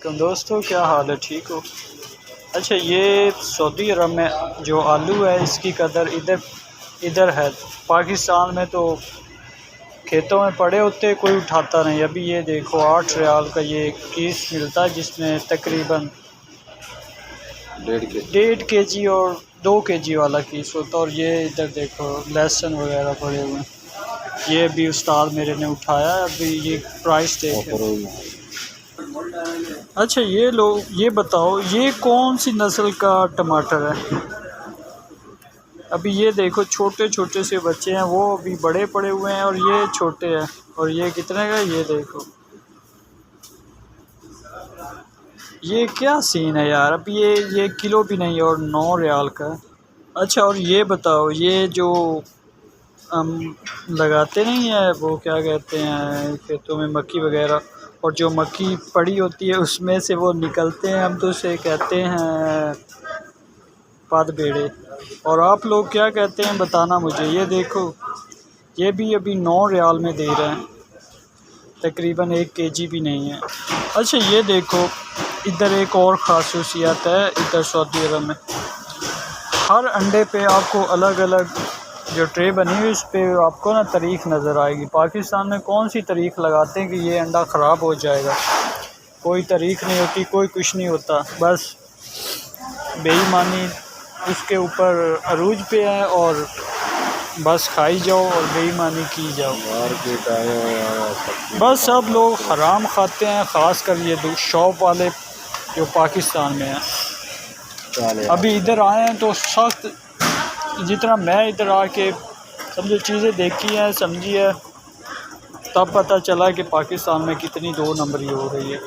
तुम दोस्तों क्या हाल है, ठीक हो? अच्छा, ये सऊदी अरब में जो आलू है इसकी कदर इधर इधर है। पाकिस्तान में तो खेतों में पड़े होते, कोई उठाता नहीं। अभी ये देखो 8 रियाल का ये कीस मिलता है जिसमें तकरीबन 1.5 kg और 2 kg वाला कीस होता है। और ये इधर देखो लहसुन वगैरह पड़े हुए हैं। ये भी उस्ताद मेरे ने उठाया, अभी ये प्राइस देखे। अच्छा, ये लोग ये बताओ ये कौन सी नस्ल का टमाटर है? अभी ये देखो छोटे छोटे से बच्चे हैं, वो अभी बड़े पड़े हुए हैं और ये छोटे हैं। और ये कितने का, ये देखो ये क्या सीन है यार। अभी ये किलो भी नहीं और 9 रियाल का है। अच्छा, और ये बताओ ये जो हम लगाते नहीं है, वो क्या कहते हैं खेतों में मक्की वगैरह, और जो मक्की पड़ी होती है उसमें से वो निकलते हैं, हम तो उसे कहते हैं पाद बेड़े। और आप लोग क्या कहते हैं बताना मुझे। ये देखो ये भी अभी 9 रियाल में दे रहे हैं, तकरीबन 1 kg भी नहीं है। अच्छा, ये देखो इधर एक और ख़ासियत है, इधर सऊदी अरब में हर अंडे पे आपको अलग अलग जो ट्रे बनी हुई उस पर आपको ना तारीख नज़र आएगी। पाकिस्तान में कौन सी तारीख लगाते हैं कि ये अंडा ख़राब हो जाएगा? कोई तारीख नहीं होती, कोई कुछ नहीं होता, बस बेईमानी उसके ऊपर अरूज पे है और बस खाई जाओ और बेईमानी की जाओ। बस सब लोग हराम खाते हैं, ख़ास कर ये शॉप वाले जो पाकिस्तान में हैं। अभी इधर आए हैं तो सख्त, जितना मैं इधर आके समझो चीज़ें देखी हैं, समझी है, तब पता चला कि पाकिस्तान में कितनी 2 नंबरी हो रही है।